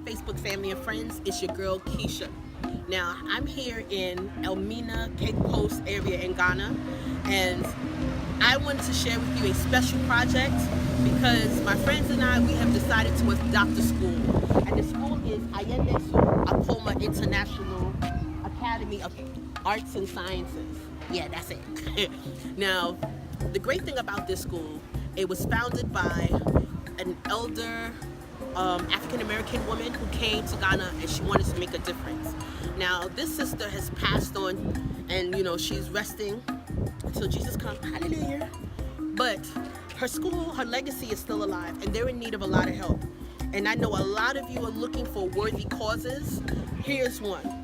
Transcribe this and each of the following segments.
Facebook family and friends. It's your girl Keisha. Now, I'm here in Elmina, Cape Coast area in Ghana, and I wanted to share with you a special project because my friends and I, we have decided to adopt a school. And the school is Akoma International Academy of Arts and Sciences. Yeah, that's it. Now, the great thing about this school, it was founded by an elder African-American woman who came to Ghana and she wanted to make a difference. Now, this sister has passed on and, she's resting until Jesus comes. Hallelujah. But her school, her legacy is still alive and they're in need of a lot of help. And I know a lot of you are looking for worthy causes. Here's one.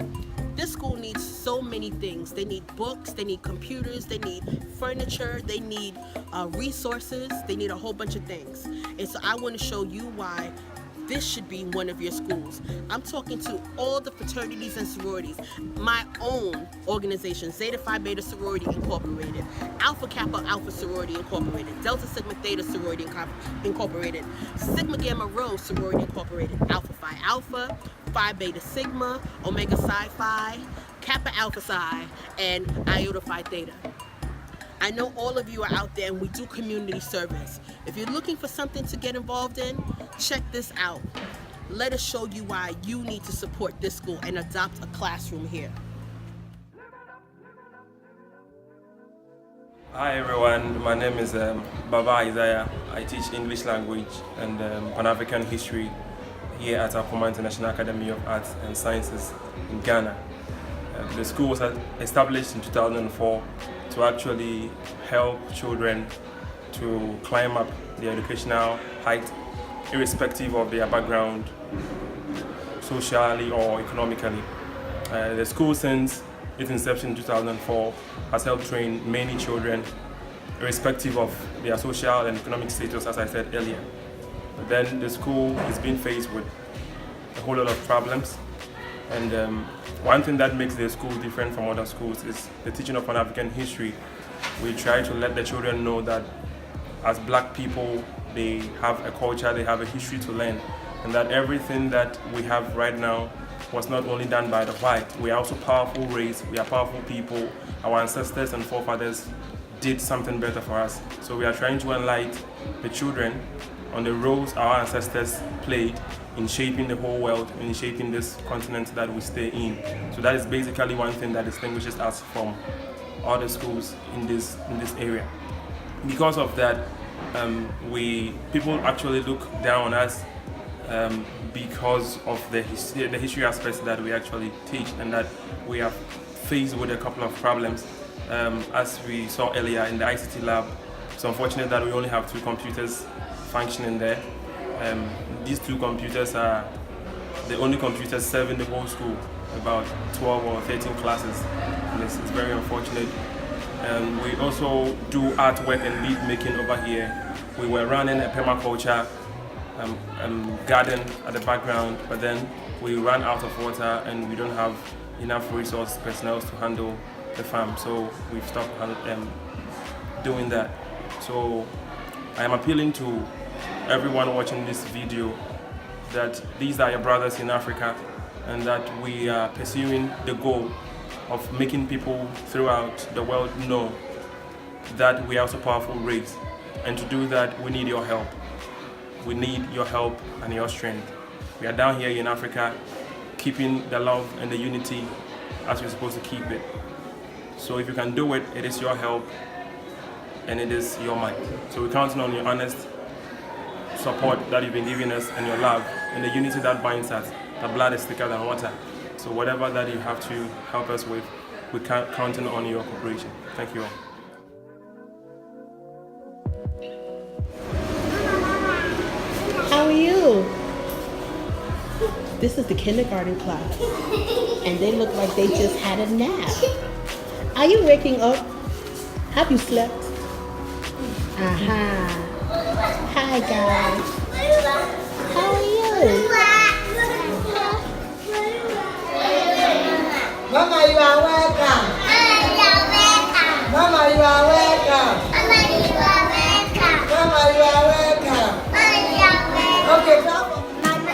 This school needs so many things. They need books, they need computers, they need furniture, they need resources, they need a whole bunch of things. And so I want to show you why this should be one of your schools. I'm talking to all the fraternities and sororities, my own organization, Zeta Phi Beta Sorority Incorporated, Alpha Kappa Alpha Sorority Incorporated, Delta Sigma Theta Sorority Incorporated, Sigma Gamma Rho Sorority Incorporated, Alpha Phi Alpha, Phi Beta Sigma, Omega Psi Phi, Kappa Alpha Psi, and Iota Phi Theta. I know all of you are out there and we do community service. If you're looking for something to get involved in, check this out. Let us show you why you need to support this school and adopt a classroom here. Hi everyone, my name is Baba Isaiah. I teach English language and Pan-African history here at Akoma International Academy of Arts and Sciences in Ghana. The school was established in 2004 to actually help children to climb up the educational height, irrespective of their background, socially or economically. The school, since its inception in 2004, has helped train many children, irrespective of their social and economic status, as I said earlier. But then the school is being faced with a whole lot of problems. And one thing that makes the school different from other schools is the teaching of Pan-African history. We try to let the children know that as black people, they have a culture, they have a history to learn, and that everything that we have right now was not only done by the white. We are also a powerful race, we are powerful people. Our ancestors and forefathers did something better for us. So we are trying to enlighten the children on the roles our ancestors played in shaping the whole world, in shaping this continent that we stay in. So that is basically one thing that distinguishes us from other schools in this area. Because of that, people actually look down on us because of the history aspects that we actually teach, and that we are faced with a couple of problems. As we saw earlier in the ICT lab, it's unfortunate that we only have 2 computers functioning there. These 2 computers are the only computers serving the whole school, about 12 or 13 classes, and it's very unfortunate. We also do artwork and bead making over here. We were running a permaculture garden at the background, but then we ran out of water and we don't have enough resource personnel to handle the farm, so we've stopped doing that. So I am appealing to everyone watching this video that these are your brothers in Africa, and that we are pursuing the goal of making people throughout the world know that we are also a powerful race. And to do that, we need your help. We need your help and your strength. We are down here in Africa, keeping the love and the unity as we're supposed to keep it. So if you can do it, it is your help and it is your might. So we're counting on your honest support that you've been giving us, and your love and the unity that binds us. The blood is thicker than water. So whatever that you have to help us with, we're counting on your cooperation. Thank you all. How are you? This is the kindergarten class, and they look like they just had a nap. Are you waking up? Have you slept? Aha. Hi guys. How are you? Mama, you are welcome. Mama, you are welcome. Mama, you are welcome. Mama, you are welcome. Mama, you are welcome. Okay, clap. Mama.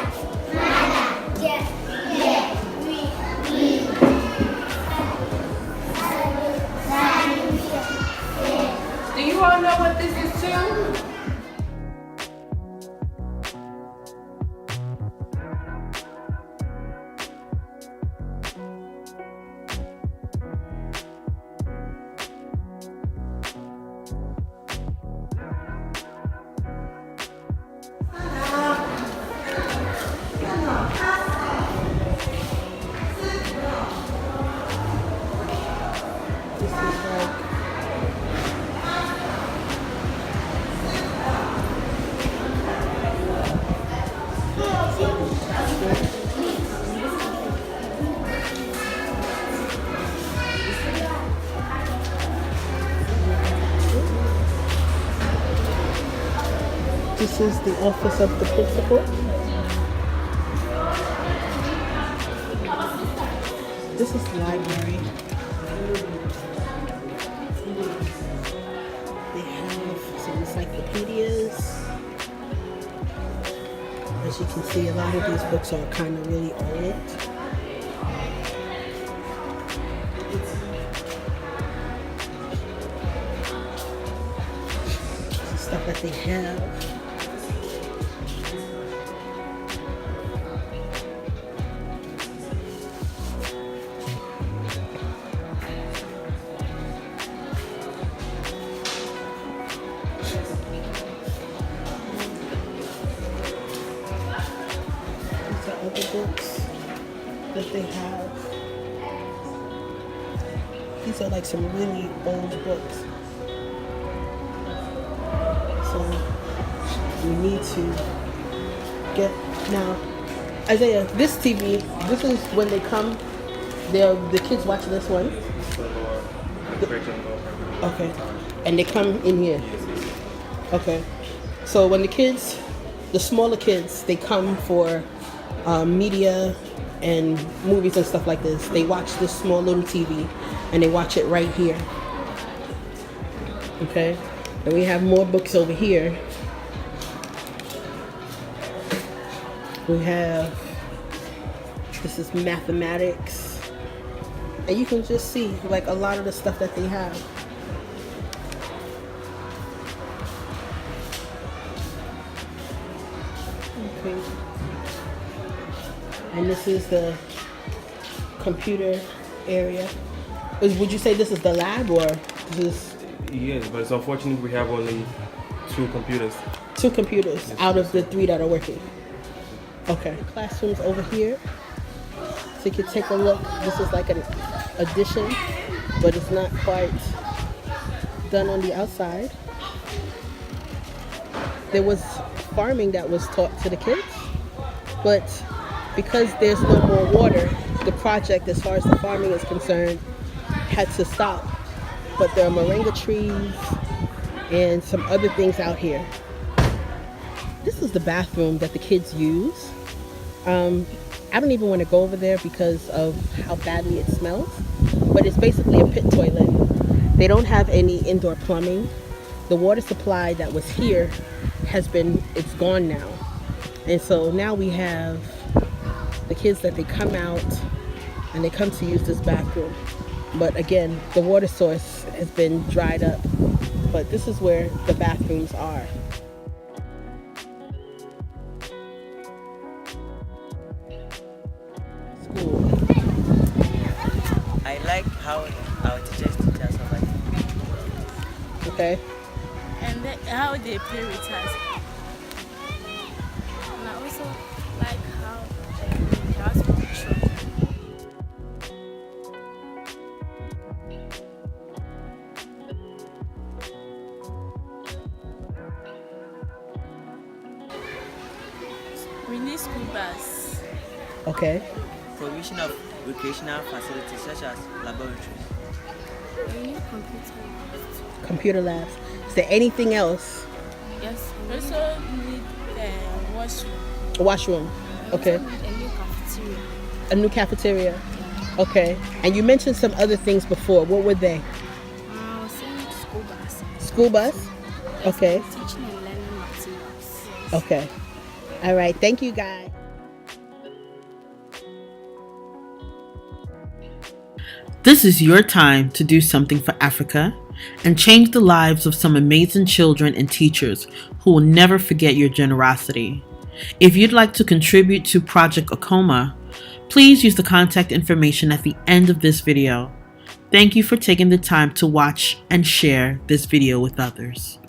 This is the office of the principal. This is the library. They have some encyclopedias. As you can see, a lot of these books are kind of really old. Stuff that they have. These are other books that they have. These are like some really old books. So we need to get now. Isaiah, this TV, this is when they come. The kids watch this one. Okay, and they come in here. Okay, so when the smaller kids, they come for media and movies and stuff like this. They watch this small little TV, and they watch it right here. Okay. And we have more books over here. We have, this is mathematics. And you can just see like a lot of the stuff that they have. Okay. And this is the computer area. Would you say this is the lab or this is? Yes, but it's unfortunate we have only 2 computers. 2 computers out of the 3 that are working. Okay. Classrooms over here. So you can take a look. This is like an addition, but it's not quite done on the outside. There was farming that was taught to the kids, but because there's no more water, the project, as far as the farming is concerned, had to stop. But there are moringa trees and some other things out here. This is the bathroom that the kids use. I don't even want to go over there because of how badly it smells, but it's basically a pit toilet. They don't have any indoor plumbing. The water supply that was here it's gone now. And so now we have the kids that they come out and they come to use this bathroom. But again, the water source has been dried up. But this is where the bathrooms are. School. I like how our teachers teach us over here. Okay. And how they play with us. And I also like how they ask questions. We need school bus. Okay. Provision of recreational facilities such as laboratories. We need computer labs. Computer labs. Is there anything else? Yes. We also need a washroom. A washroom. Okay. We also need a new cafeteria. A new cafeteria. Okay. And you mentioned some other things before. What were they? I was saying school bus. School bus? Okay. Teaching and learning materials. Okay. All right. Thank you, guys. This is your time to do something for Africa and change the lives of some amazing children and teachers who will never forget your generosity. If you'd like to contribute to Project Akoma, please use the contact information at the end of this video. Thank you for taking the time to watch and share this video with others.